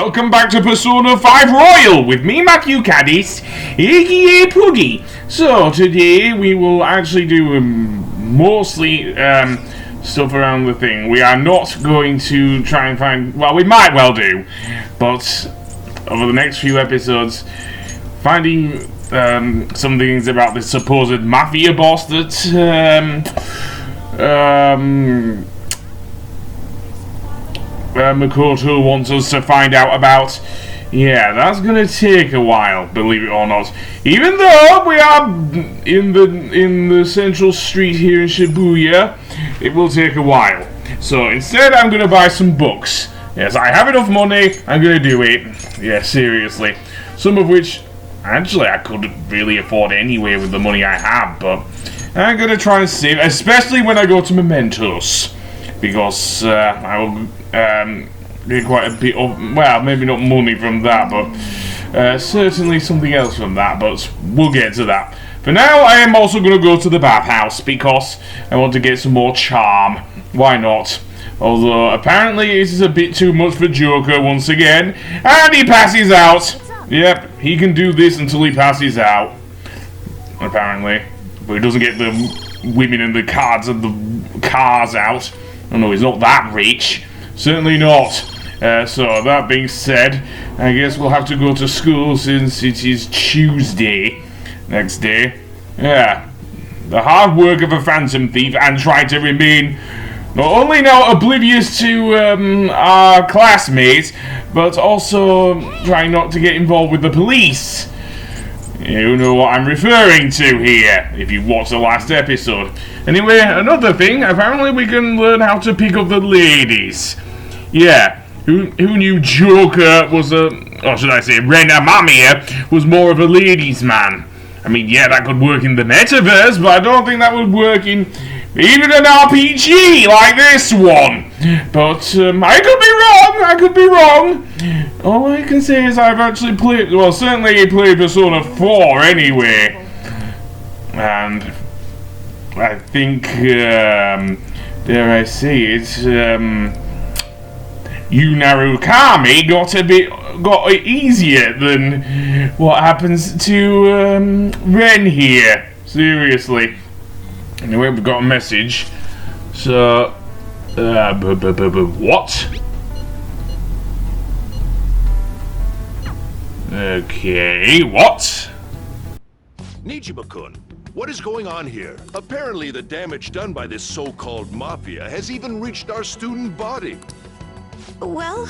welcome back to Persona 5 Royal with me, Matthew Caddis, aka Puggy. So, today we will actually do mostly stuff around the thing. We are not going to try and find, well, we might well do, but over the next few episodes, finding some things about this supposed Mafia boss that Makoto wants us to find out about. Yeah, that's gonna take a while, believe it or not. Even though we are in the central street here in Shibuya, it will take a while. So instead, I'm gonna buy some books. Yes, I have enough money. I'm gonna do it. Yeah, seriously. Some of which, actually, I couldn't really afford anyway with the money I have, but I'm gonna try and save, especially when I go to Mementos, because I will get quite a bit of, well, maybe not money from that, but certainly something else from that, but we'll get to that. For now, I am also going to go to the bathhouse, because I want to get some more charm. Why not? Although, apparently, this is a bit too much for Joker once again, and he passes out. Yep, he can do this until he passes out, apparently. But he doesn't get the women and the cards and the cars out. Oh no, he's not that rich. Certainly not. So, that being said, I guess we'll have to go to school since it is Tuesday. Next day. Yeah. The hard work of a phantom thief and trying to remain not only now oblivious to our classmates, but also trying not to get involved with the police. You know what I'm referring to here, if you watched the last episode. Anyway, another thing, apparently we can learn how to pick up the ladies. Yeah, who knew Joker was or should I say, Ren Amamiya was more of a ladies' man? I mean, yeah, that could work in the metaverse, but I don't think that would work in even an RPG like this one. But I could be wrong. All I can say is I've actually played, well, certainly played Persona 4 anyway. And I think, dare I say it, Unarukami got it easier than what happens to Ren here. Seriously. Anyway, we've got a message. So, what? Okay, what? Nijima-kun, what is going on here? Apparently the damage done by this so-called Mafia has even reached our student body. Well,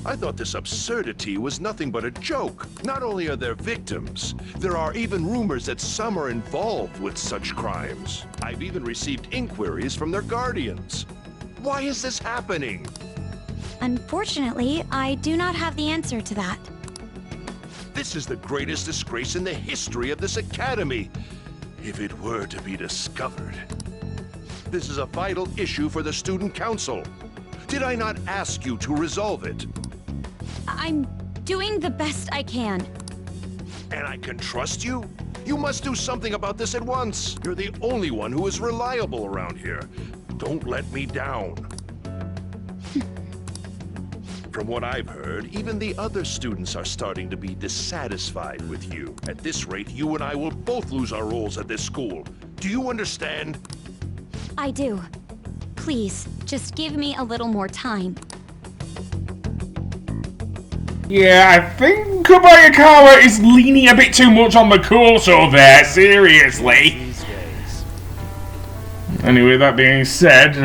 I thought this absurdity was nothing but a joke. Not only are there victims, there are even rumors that some are involved with such crimes. I've even received inquiries from their guardians. Why is this happening? unfortunately, I do not have the answer to that. This is the greatest disgrace in the history of this academy, if it were to be discovered. This is a vital issue for the student council. Did I not ask you to resolve it? I'm doing the best I can. And I can trust you? You must do something about this at once. You're the only one who is reliable around here. Don't let me down. From what I've heard, even the other students are starting to be dissatisfied with you. At this rate, you and I will both lose our roles at this school. Do you understand? I do. Please, just give me a little more time. Yeah, I think Kobayakawa is leaning a bit too much on the Koto there, seriously. Anyway, that being said,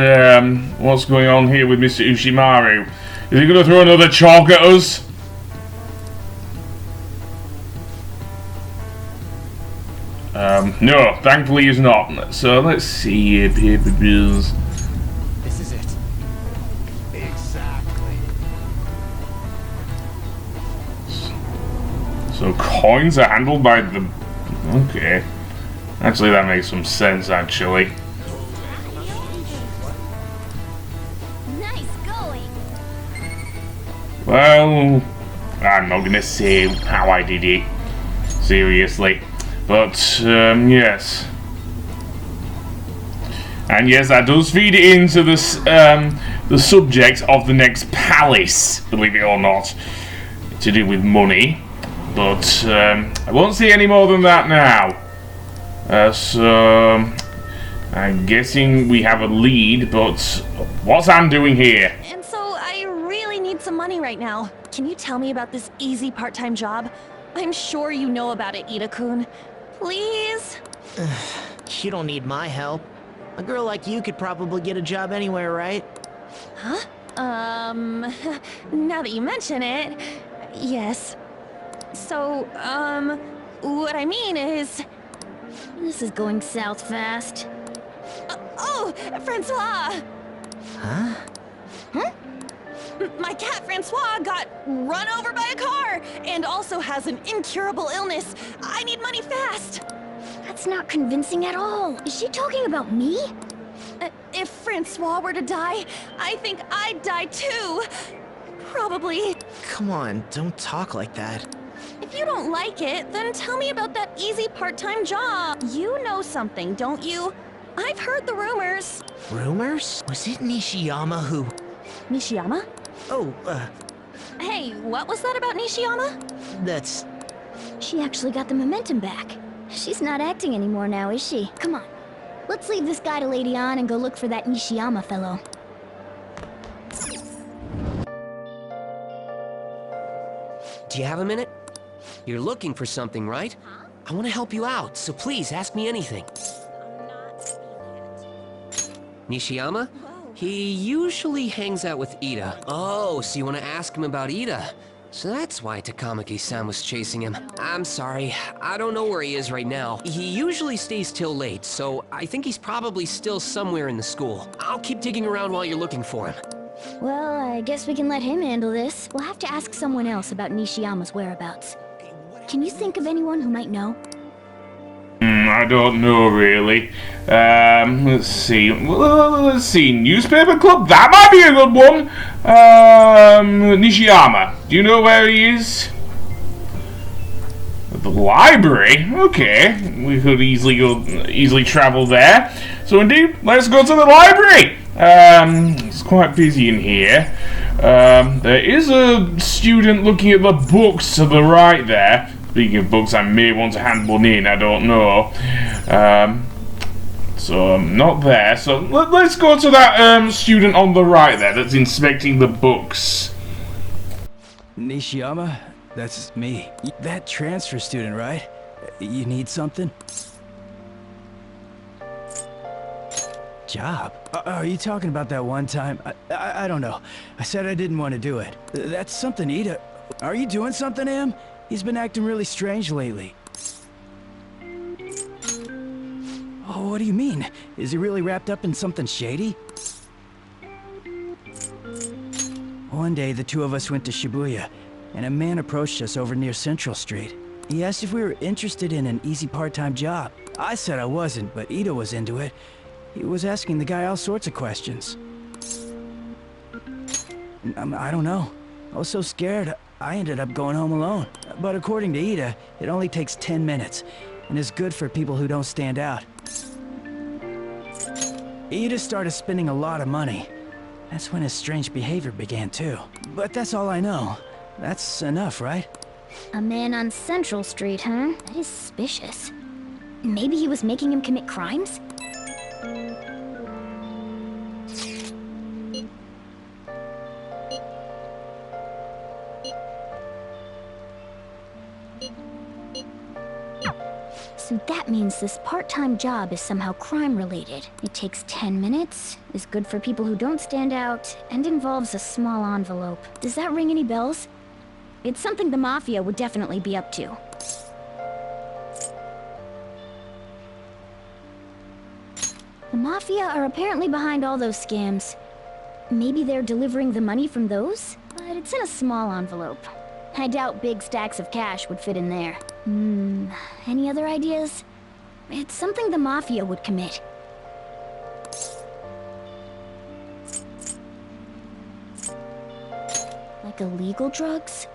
what's going on here with Mr. Ushimaru? Is he going to throw another chalk at us? No, thankfully he's not. So let's see paper bills. This is it. Exactly. So coins are handled by the... Okay. Actually, that makes some sense, actually. Nice going. Well, I'm not gonna say how I did it. Seriously. But, yes. And yes, that does feed into this the subject of the next palace, believe it or not, to do with money. But I won't say any more than that now. So I'm guessing we have a lead, but what's Anne doing here? And so I really need some money right now. Can you tell me about this easy part-time job? I'm sure you know about it, Ida-kun. Please? You don't need my help. A girl like you could probably get a job anywhere, right? Huh? Now that you mention it, yes. So, what I mean is... This is going south fast. Oh, Francois! Huh? My cat Francois got run over by a car and also has an incurable illness. I need money fast. That's not convincing at all. Is she talking about me? If Francois were to die, I think I'd die too. Probably. Come on, don't talk like that. If you don't like it, then tell me about that easy part-time job. You know something, don't you? I've heard the rumors. Rumors? Was it Nishiyama who... Nishiyama? Oh, Hey, what was that about Nishiyama? that's... She actually got the momentum back. She's not acting anymore now, is she? Come on. Let's leave this guy to Lady An and go look for that Nishiyama fellow. Do you have a minute? You're looking for something, right? I want to help you out, so please ask me anything. Nishiyama? He usually hangs out with Ida. Oh, so you want to ask him about Ida? So that's why Takamaki-san was chasing him. I'm sorry, I don't know where he is right now. He usually stays till late, so I think he's probably still somewhere in the school. I'll keep digging around while you're looking for him. Well, I guess we can let him handle this. We'll have to ask someone else about Nishiyama's whereabouts. Can you think of anyone who might know? I don't know really. Let's see. Let's see. Newspaper club? That might be a good one. Nishiyama. Do you know where he is? The library? Okay. We could easily travel there. So indeed, let's go to the library. It's quite busy in here. There is a student looking at the books to the right there. Speaking of books, I may want to hand one in, I don't know. So I'm not there. So let's go to that student on the right there that's inspecting the books. Nishiyama? That's me. That transfer student, right? You need something? Job? Are you talking about that one time? I don't know. I said I didn't want to do it. That's something Ida... Are you doing something, Em? He's been acting really strange lately. Oh, what do you mean? Is he really wrapped up in something shady? One day, the two of us went to Shibuya, and a man approached us over near Central Street. He asked if we were interested in an easy part-time job. I said I wasn't, but Ida was into it. He was asking the guy all sorts of questions. I don't know. I was so scared, I ended up going home alone. But according to Ida, it only takes 10 minutes, and is good for people who don't stand out. Ida started spending a lot of money. That's when his strange behavior began too. But that's all I know. That's enough, right? A man on Central Street, huh? That is suspicious. Maybe he was making him commit crimes? So that means this part-time job is somehow crime-related. It takes 10 minutes, is good for people who don't stand out, and involves a small envelope. Does that ring any bells? It's something the Mafia would definitely be up to. The Mafia are apparently behind all those scams. Maybe they're delivering the money from those? But it's in a small envelope. I doubt big stacks of cash would fit in there. Any other ideas? It's something the Mafia would commit. Like illegal drugs?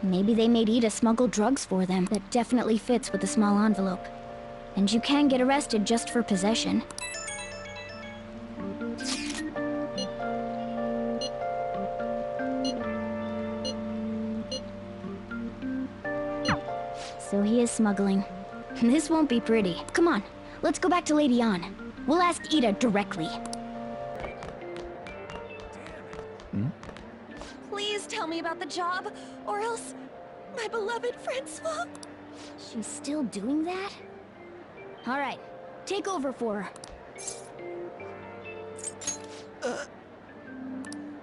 Maybe they made Ida smuggle drugs for them. That definitely fits with the small envelope. And you can get arrested just for possession. So he is smuggling. This won't be pretty. Come on, let's go back to Lady An. We'll ask Ida directly. Please tell me about the job, or else my beloved Francois. She's still doing that? Alright, take over for her.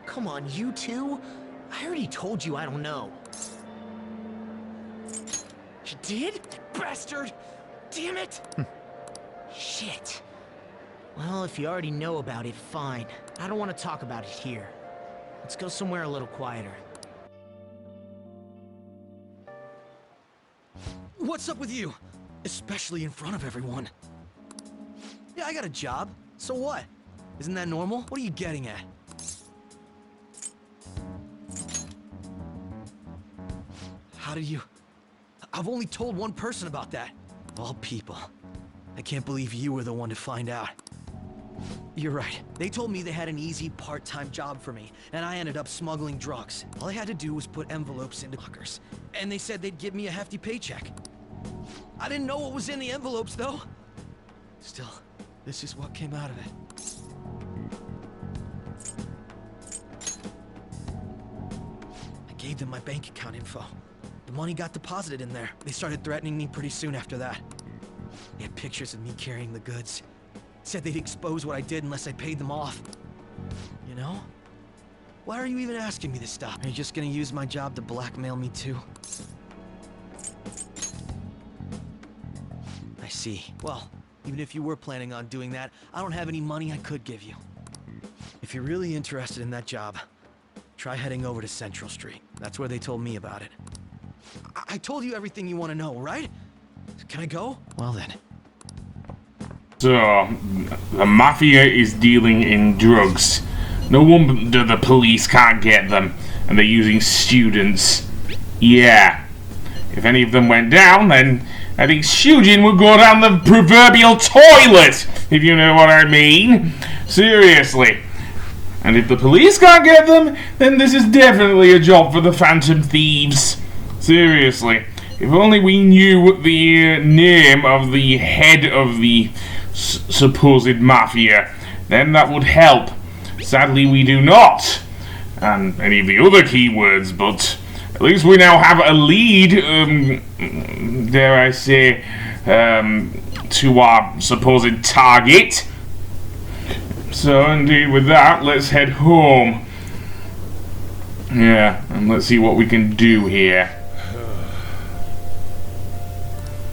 Come on, you two? I already told you I don't know. You did? Bastard! Damn it! Shit. Well, if you already know about it, fine. I don't want to talk about it here. Let's go somewhere a little quieter. What's up with you? Especially in front of everyone. Yeah, I got a job. So what? Isn't that normal? What are you getting at? How did you... I've only told one person about that. Of all people. I can't believe you were the one to find out. You're right. They told me they had an easy part-time job for me, and I ended up smuggling drugs. All I had to do was put envelopes into lockers, and they said they'd give me a hefty paycheck. I didn't know what was in the envelopes, though. Still, this is what came out of it. I gave them my bank account info. The money got deposited in there. They started threatening me pretty soon after that. They had pictures of me carrying the goods. Said they'd expose what I did unless I paid them off. You know? Why are you even asking me this stuff? Are you just gonna use my job to blackmail me too? I see. Well, even if you were planning on doing that, I don't have any money I could give you. If you're really interested in that job, try heading over to Central Street. That's where they told me about it. I told you everything you want to know, right? Can I go? Well then. So, the Mafia is dealing in drugs. No wonder the police can't get them, and they're using students. Yeah. If any of them went down, then I think shujin would go down the proverbial toilet, if you know what I mean. Seriously. And if the police can't get them, then this is definitely a job for the Phantom Thieves. Seriously. If only we knew the name of the head of the supposed Mafia, then that would help. Sadly, we do not. And any of the other keywords, but at least we now have a lead, dare I say, to our supposed target. So, indeed, with that, let's head home. Yeah, and let's see what we can do here.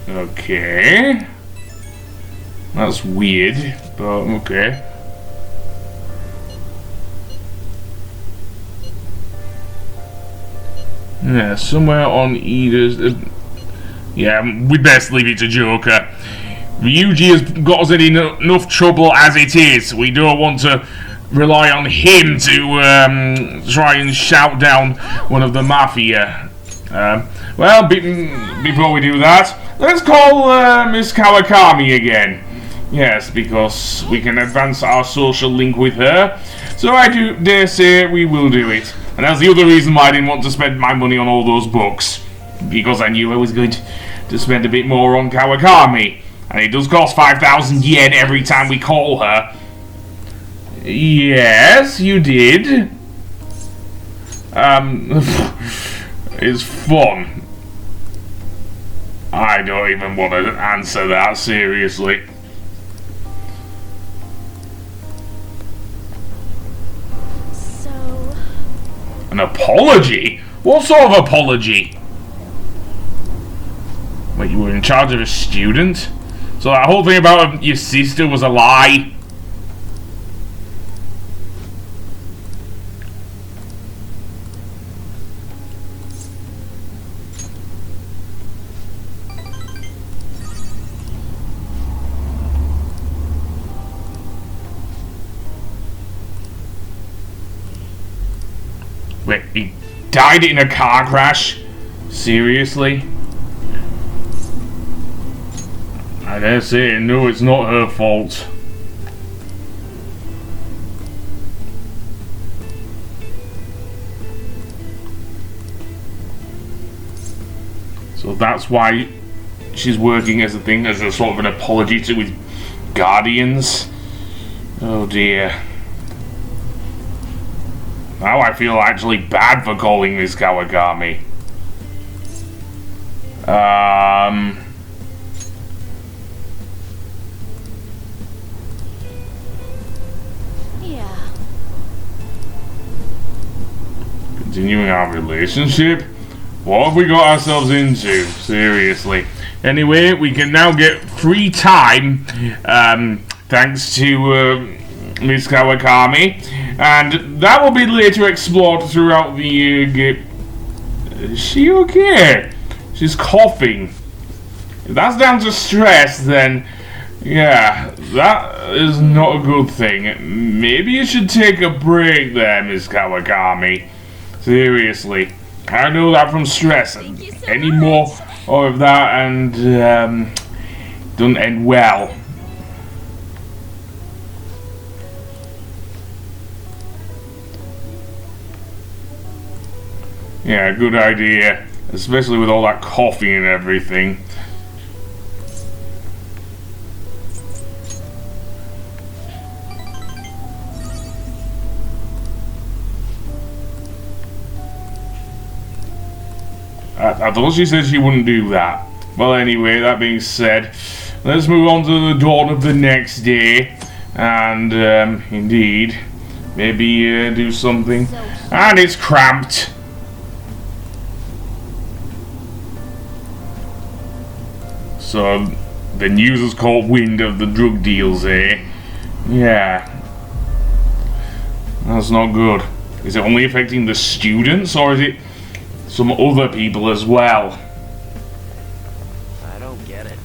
Okay. That's weird, but okay. Yeah, somewhere on Ida's... yeah, we best leave it to Joker. Ryuji has got us in enough trouble as it is. We don't want to rely on him to try and shout down one of the Mafia. Well, before we do that, let's call Miss Kawakami again. Yes, because we can advance our social link with her. So I do dare say we will do it. And that's the other reason why I didn't want to spend my money on all those books. Because I knew I was going to spend a bit more on Kawakami. And it does cost 5,000 yen every time we call her. Yes, you did. It's fun. I don't even want to answer that, seriously. So... An apology? What sort of apology? Wait, you were in charge of a student? So that whole thing about your sister was a lie? Wait, he died in a car crash? Seriously? I dare say, no, it's not her fault. So that's why she's working as a thing, as a sort of an apology to his guardians. Oh dear. Now I feel actually bad for calling this Kawakami. Yeah. Continuing our relationship? What have we got ourselves into? Seriously. Anyway, we can now get free time, thanks to Miss Kawakami, and that will be later explored throughout the game. Is she okay? She's coughing. If that's down to stress, then yeah, that is not a good thing. Maybe you should take a break there, Miss Kawakami. Seriously. I know that from stress. Any more of that and doesn't end well. Yeah, good idea. Especially with all that coffee and everything. I thought she said she wouldn't do that. Well, anyway, that being said, let's move on to the dawn of the next day. And, indeed, maybe do something. And it's cramped. So, the news has caught wind of the drug deals, eh? Yeah. That's not good. Is it only affecting the students, or is it some other people as well? I don't get it.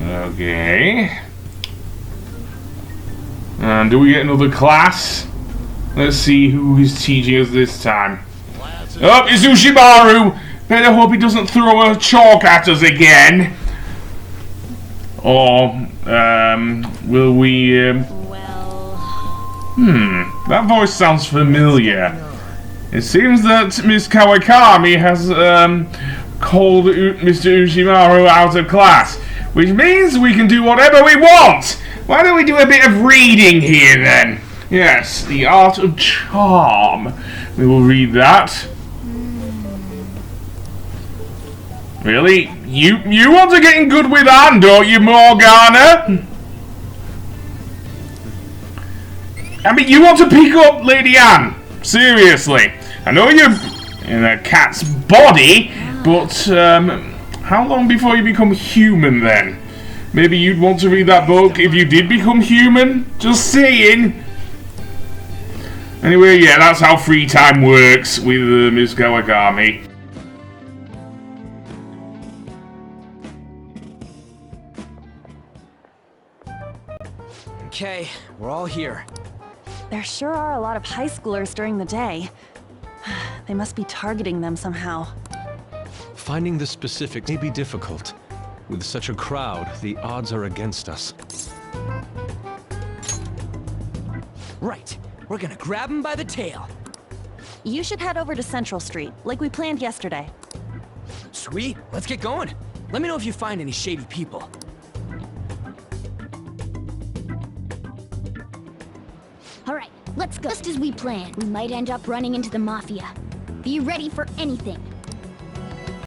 Okay. And do we get another class? Let's see who is teaching us this time. Oh, it's Ushimaru! Better hope he doesn't throw a chalk at us again. Or, will we, that voice sounds familiar. It seems that Miss Kawakami has, called Mr. Ushimaru out of class, which means we can do whatever we want! Why don't we do a bit of reading here, then? Yes, the art of charm. We will read that. Really? You want to get in good with Anne, don't you, Morgana? I mean, you want to pick up Lady Anne? Seriously. I know you're in a cat's body, but how long before you become human, then? Maybe you'd want to read that book if you did become human? Just saying. Anyway, yeah, that's how free time works with Miss Kawakami. Okay, we're all here. There sure are a lot of high schoolers during the day. They must be targeting them somehow. Finding the specifics may be difficult. With such a crowd, the odds are against us. Right, we're gonna grab him by the tail. You should head over to Central Street, like we planned yesterday. Sweet, let's get going. Let me know if you find any shady people. Alright, let's go. Just as we planned, we might end up running into the Mafia. Be ready for anything.